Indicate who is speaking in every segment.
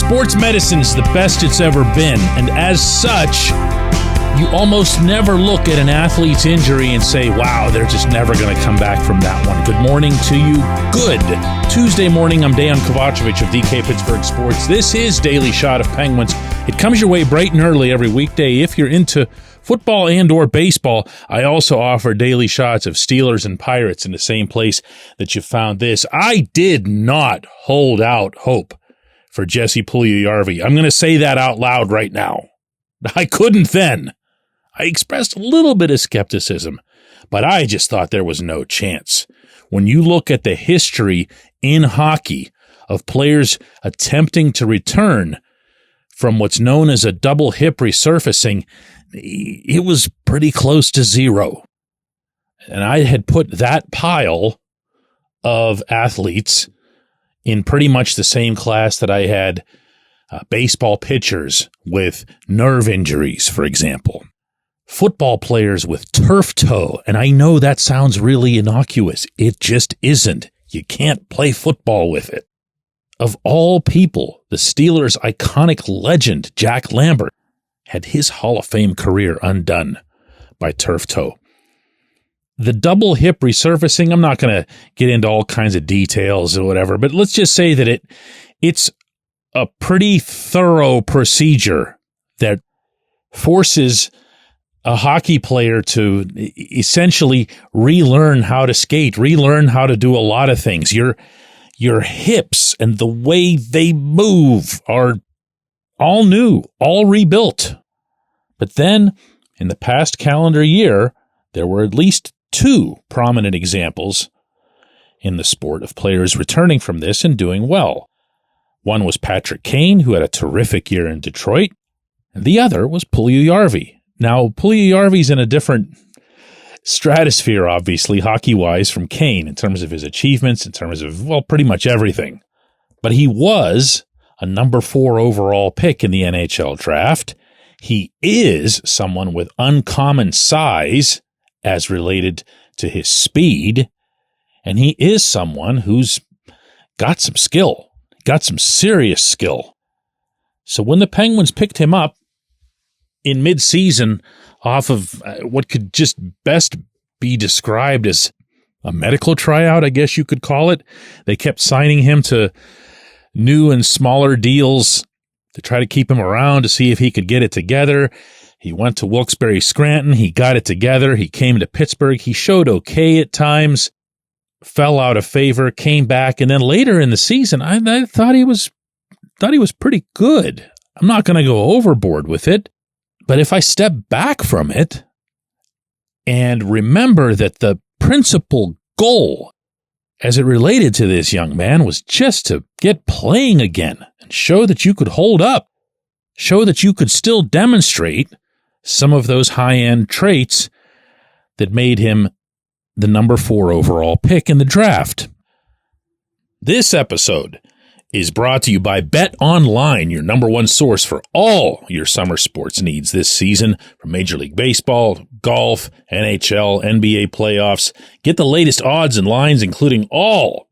Speaker 1: Sports medicine is the best it's ever been, and as such, you almost never look at an athlete's injury and say, wow, they're just never going to come back from that one. Good morning to you. Good Tuesday morning. I'm Dejan Kovacevic of DK Pittsburgh Sports. This is Daily Shot of Penguins. It comes your way bright and early every weekday. If you're into football and or baseball, I also offer daily shots of Steelers and Pirates in the same place that you found this. I did not hold out hope for Jesse Puljujarvi. I'm going to say that out loud right now. I couldn't then. I expressed a little bit of skepticism, but I just thought there was no chance. When you look at the history in hockey of players attempting to return from what's known as a double hip resurfacing, it was pretty close to zero. And I had put that pile of athletes in pretty much the same class that I had baseball pitchers with nerve injuries, for example. Football players with turf toe, and I know that sounds really innocuous. It just isn't. You can't play football with it. Of all people, the Steelers' iconic legend, Jack Lambert, had his Hall of Fame career undone by turf toe. The double hip resurfacing, I'm not going to get into all kinds of details or whatever, but let's just say that it's a pretty thorough procedure that forces a hockey player to essentially relearn how to skate, relearn how to do a lot of things. Your hips and the way they move are all new, all rebuilt. But then, in the past calendar year, there were at least two prominent examples in the sport of players returning from this and doing well. One was Patrick Kane, who had a terrific year in Detroit, and the other was Puljujarvi. Now, Puljujarvi's in a different stratosphere, obviously, hockey-wise, from Kane in terms of his achievements, in terms of, well, pretty much everything. But he was a number 4 overall pick in the NHL draft. He is someone with uncommon size as related to his speed, and he is someone who's got some skill, got some serious skill. So when the Penguins picked him up in mid-season off of what could just best be described as a medical tryout, I guess you could call it. They kept signing him to new and smaller deals to try to keep him around to see if he could get it together. He went to Wilkes-Barre Scranton. He got it together. He came to Pittsburgh. He showed okay at times, fell out of favor, came back, and then later in the season, I thought he was pretty good. I'm not going to go overboard with it. But if I step back from it and remember that the principal goal as it related to this young man was just to get playing again and show that you could hold up, show that you could still demonstrate some of those high-end traits that made him the number 4 overall pick in the draft. This episode is brought to you by Bet Online, your number one source for all your summer sports needs this season, from Major League Baseball, golf, NHL, NBA playoffs. Get the latest odds and lines, including all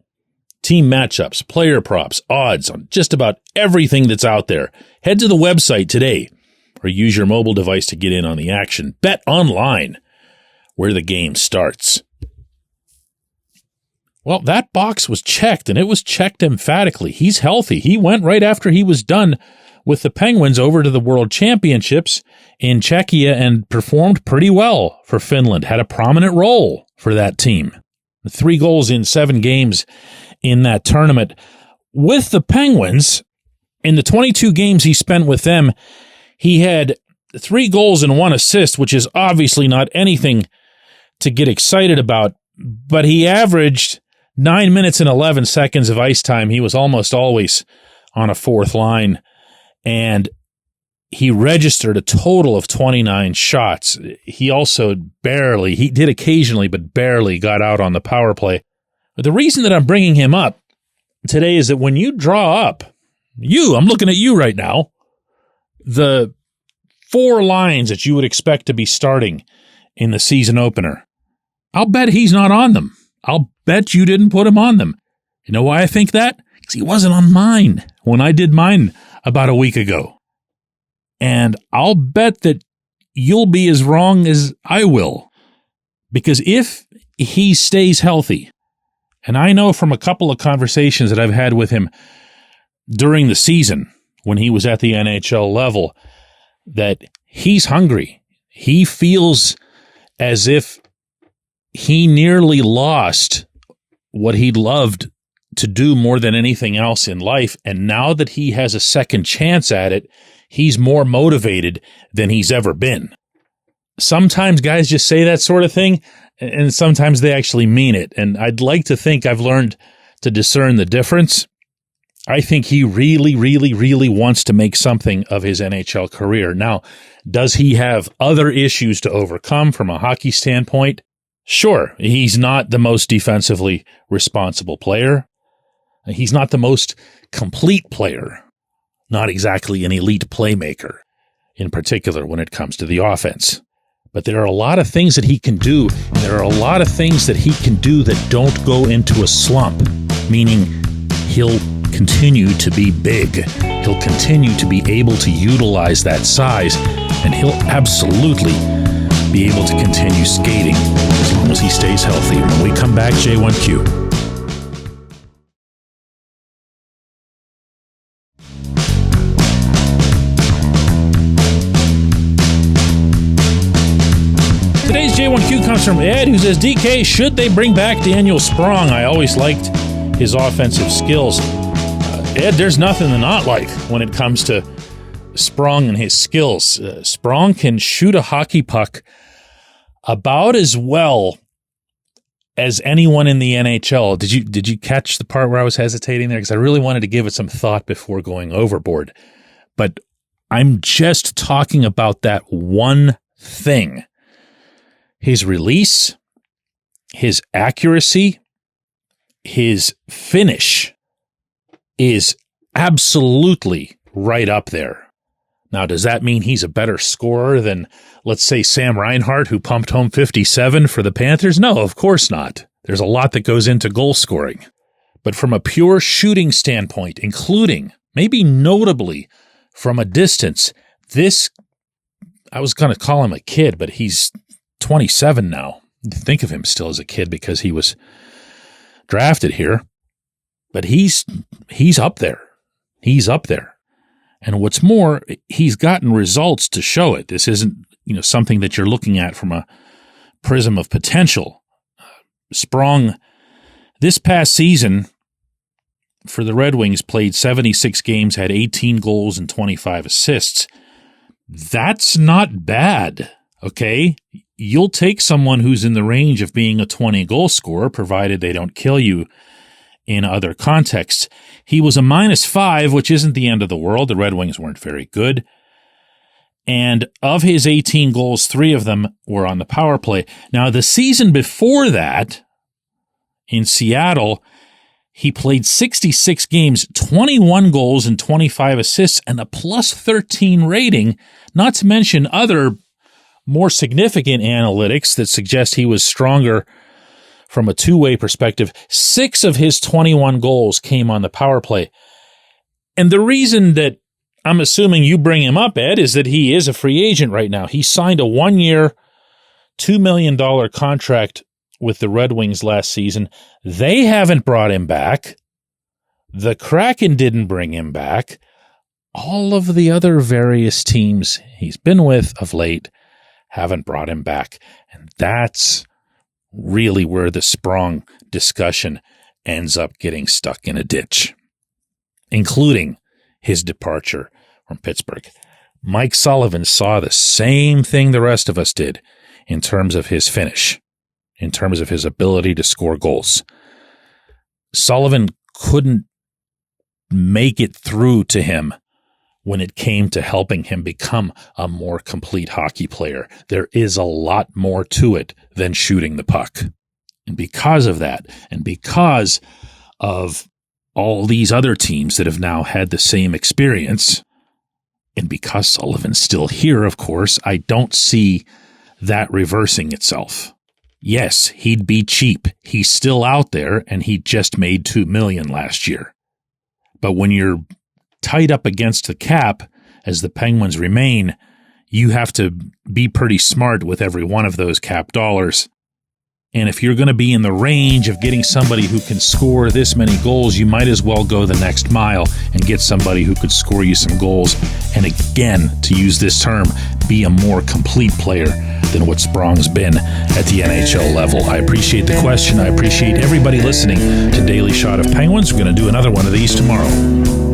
Speaker 1: team matchups, player props, odds on just about everything that's out there. Head to the website today or use your mobile device to get in on the action. Bet Online, where the game starts. Well, that box was checked, and it was checked emphatically. He's healthy. He went right after he was done with the Penguins over to the World Championships in Czechia and performed pretty well for Finland, had a prominent role for that team. 3 goals in 7 games in that tournament. With the Penguins, in the 22 games he spent with them, he had 3 goals and 1 assist, which is obviously not anything to get excited about, but he averaged 9 minutes and 11 seconds of ice time. He was almost always on a 4th line, and he registered a total of 29 shots. He also he did occasionally, but barely got out on the power play. But the reason that I'm bringing him up today is that when you draw up, I'm looking at you right now, the 4 lines that you would expect to be starting in the season opener, I'll bet he's not on them. I'll bet you didn't put him on them. You know why I think that? Because he wasn't on mine. When I did mine, about a week ago. And I'll bet that you'll be as wrong as I will. Because if he stays healthy, and I know from a couple of conversations that I've had with him during the season when he was at the NHL level, that he's hungry. He feels as if he nearly lost what he loved to do more than anything else in life. And now that he has a second chance at it, he's more motivated than he's ever been. Sometimes guys just say that sort of thing, and sometimes they actually mean it. And I'd like to think I've learned to discern the difference. I think he really, really, really wants to make something of his NHL career. Now, does he have other issues to overcome from a hockey standpoint? Sure, he's not the most defensively responsible player. He's not the most complete player. Not exactly an elite playmaker, in particular when it comes to the offense. But there are a lot of things that he can do. And there are a lot of things that he can do that don't go into a slump, meaning he'll continue to be big. He'll continue to be able to utilize that size, and he'll absolutely be able to continue skating as long as he stays healthy. When we come back, J1Q. Today's J1Q comes from Ed, who says, DK, should they bring back Daniel Sprong? I always liked his offensive skills. Ed, there's nothing to not like when it comes to Sprong and his skills. Sprong can shoot a hockey puck about as well as anyone in the NHL. Did you catch the part where I was hesitating there? Because I really wanted to give it some thought before going overboard. But I'm just talking about that one thing. His release, his accuracy, his finish is absolutely right up there. Now, does that mean he's a better scorer than, let's say, Sam Reinhart, who pumped home 57 for the Panthers? No, of course not. There's a lot that goes into goal scoring. But from a pure shooting standpoint, including, maybe notably, from a distance, this, I was going to call him a kid, but he's 27 now. Think of him still as a kid because he was drafted here. But he's up there. He's up there. And what's more, he's gotten results to show it. This isn't, something that you're looking at from a prism of potential. Sprong, this past season for the Red Wings, played 76 games, had 18 goals and 25 assists. That's not bad, okay? You'll take someone who's in the range of being a 20-goal scorer, provided they don't kill you in other contexts. He was a -5, which isn't the end of the world. The Red Wings weren't very good. And of his 18 goals, 3 of them were on the power play. Now, the season before that, in Seattle, he played 66 games, 21 goals and 25 assists, and a +13 rating, not to mention other more significant analytics that suggest he was stronger from a two-way perspective. 6 of his 21 goals came on the power play. And the reason that I'm assuming you bring him up, Ed, is that he is a free agent right now. He signed a 1-year, $2 million contract with the Red Wings last season. They haven't brought him back. The Kraken didn't bring him back. All of the other various teams he's been with of late haven't brought him back. And that's really where the Sprong discussion ends up getting stuck in a ditch, including his departure from Pittsburgh. Mike Sullivan saw the same thing the rest of us did in terms of his finish, in terms of his ability to score goals. Sullivan couldn't make it through to him when it came to helping him become a more complete hockey player. There is a lot more to it than shooting the puck. And because of that, and because of all these other teams that have now had the same experience, and because Sullivan's still here, of course, I don't see that reversing itself. Yes, he'd be cheap. He's still out there, and he just made $2 million last year. But when you're tight up against the cap as the Penguins remain, you have to be pretty smart with every one of those cap dollars. And if you're going to be in the range of getting somebody who can score this many goals, you might as well go the next mile and get somebody who could score you some goals. And again, to use this term, be a more complete player than what Sprong's been at the NHL level. I appreciate the question. I appreciate everybody listening to Daily Shot of Penguins. We're going to do another one of these tomorrow.